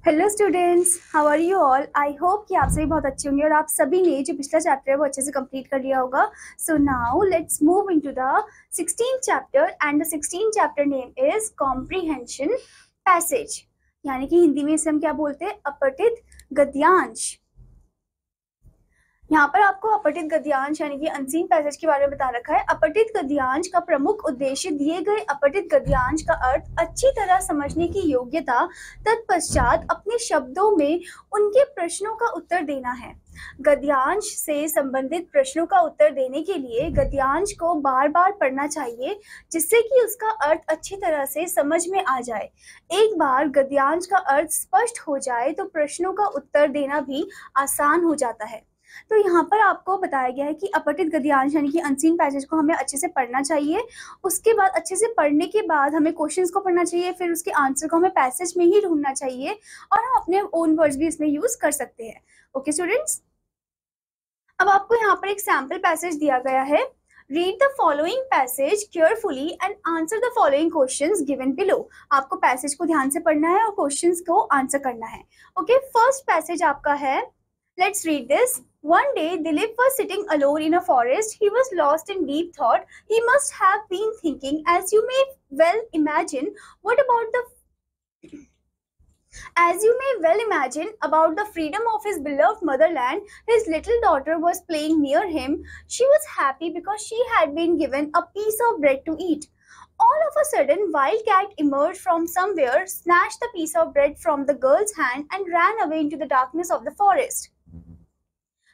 Hello students, how are you all. I hope कि आप सभी बहुत अच्छे होंगे और आप सभी ने जो पिछला चैप्टर है वो अच्छे से कंप्लीट कर लिया होगा। So now let's move into the 16th chapter and the 16th chapter name is comprehension passage, यानी कि हिंदी में इसे हम क्या बोलते हैं, अपठित गद्यांश। यहाँ पर आपको अपठित गद्यांश यानी कि अनसीन पैसेज के बारे में बता रखा है। अपठित गद्यांश का प्रमुख उद्देश्य दिए गए अपठित गद्यांश का अर्थ अच्छी तरह समझने की योग्यता, तत्पश्चात अपने शब्दों में उनके प्रश्नों का उत्तर देना है। गद्यांश से संबंधित प्रश्नों का उत्तर देने के लिए गद्यांश को बार बार पढ़ना चाहिए, जिससे कि उसका अर्थ अच्छी तरह से समझ में आ जाए। एक बार गद्यांश का अर्थ स्पष्ट हो जाए तो प्रश्नों का उत्तर देना भी आसान हो जाता है। तो यहाँ पर आपको बताया गया है कि अपठित गद्यांश यानी कि अनसीन पैसेज को हमें अच्छे से पढ़ना चाहिए। उसके बाद अच्छे से पढ़ने के बाद हमें क्वेश्चंस को पढ़ना चाहिए, फिर उसके आंसर को हमें पैसेज में ही ढूंढना चाहिए और हम अपने ओन वर्ड्स भी इसमें यूज कर सकते हैं। ओके स्टूडेंट्स, अब आपको यहाँ पर एक सैम्पल पैसेज दिया गया है। Read the following passage carefully and answer the following questions given below. आपको पैसेज को ध्यान से पढ़ना है और क्वेश्चंस को आंसर करना है। ओके, फर्स्ट पैसेज आपका है, let's read this. One day, Dilip was sitting alone in a forest. He was lost in deep thought. He must have been thinking, as you may well imagine, about the freedom of his beloved motherland. His little daughter was playing near him. She was happy because she had been given a piece of bread to eat. All of a sudden, Wildcat emerged from somewhere, snatched the piece of bread from the girl's hand, and ran away into the darkness of the forest.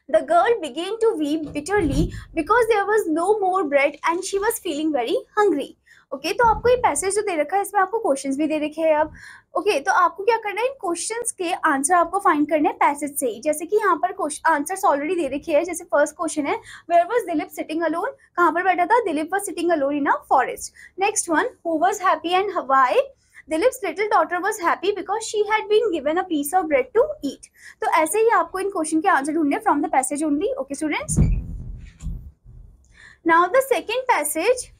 The girl began to weep bitterly because there was no more bread and she was feeling very hungry. Okay, तो आपको ये passage जो दे रखा है इसमें आपको questions भी दे रखे हैं। अब ओके, तो आपको क्या करना है, इन क्वेश्चंस के आंसर आपको फाइंड करने हैं पैसेज से ही। जैसे कि यहाँ पर आंसर्स ऑलरेडी दे रखे हैं। जैसे फर्स्ट क्वेश्चन है, where was Dilip sitting alone, कहाँ पर बैठा था, Dilip was sitting alone in a forest. Next one, who was happy and why, Dilip's little daughter was happy because she had been given a piece of bread to eat. तो ऐसे ही आपको इन question के answer ढूंढने from the passage only. Okay students. Now the second passage.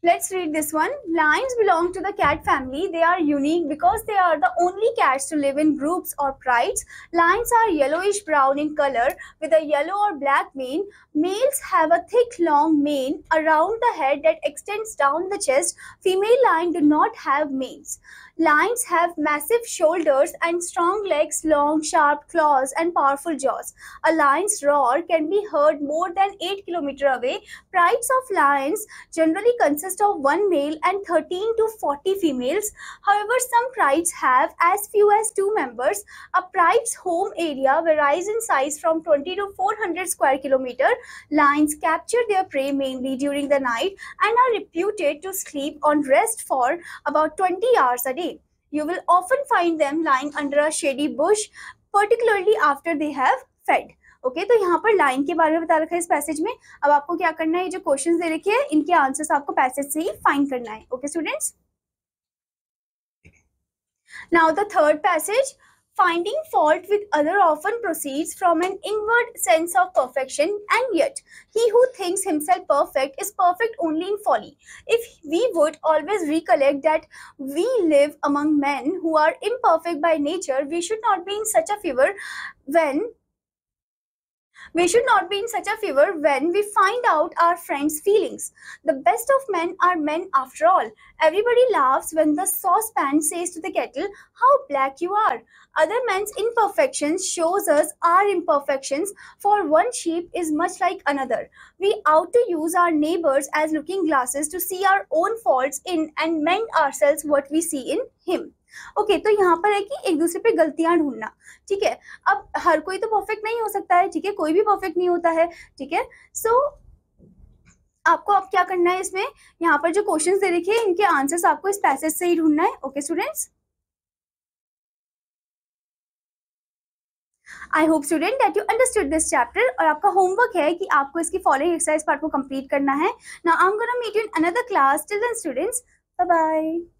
Let's read this one. Lions belong to the cat family. They are unique because they are the only cats to live in groups or prides. Lions are yellowish brown in color with a yellow or black mane. Males have a thick long mane around the head that extends down the chest. Female lions do not have manes. Lions have massive shoulders and strong legs, long, sharp claws, and powerful jaws. A lion's roar can be heard more than 8 kilometers away. Prides of lions generally consist of one male and 13 to 40 females. However, some prides have as few as 2 members. A pride's home area varies in size from 20 to 400 square kilometers. Lions capture their prey mainly during the night and are reputed to sleep on rest for about 20 hours a day. You will often find them lying under a shady bush, particularly after they have fed. Okay, तो यहाँ पर line के बारे में बता रखा है इस पैसेज में। अब आपको क्या करना है, ये जो क्वेश्चंस दे रखे हैं इनके आंसर्स आपको पैसेज से ही फाइंड करना है। Okay students, now the third passage. Finding fault with other often proceeds from an inward sense of perfection, and yet he who thinks himself perfect is perfect only in folly. If we would always recollect that we live among men who are imperfect by nature, we should not be in such a fever when we find out our friends' feelings. The best of men are men after all. Everybody laughs when the saucepan says to the kettle, "How black you are." Other men's imperfections shows us our imperfections, for one sheep is much like another. We ought to use our neighbors as looking glasses to see our own faults in and mend ourselves what we see in him. Okay, तो यहाँ पर है कि एक दूसरे पे गलतियां ढूंढना। ठीक है, अब हर कोई तो परफेक्ट नहीं हो सकता है, ठीक है, कोई भी परफेक्ट नहीं होता है। ठीक है, सो आपको अब क्या करना है, इसमें यहाँ पर जो क्वेश्चंस दे रखे हैं इनके आंसर्स आपको इस पैसेज से ही ढूंढना है। Okay students, I hope student that you understood this chapter. और आपका होमवर्क है कि आपको इसकी फॉलोइंग एक्सरसाइज पार्ट को कंप्लीट करना है। Now I am gonna meet you in another class. Till then students, bye bye.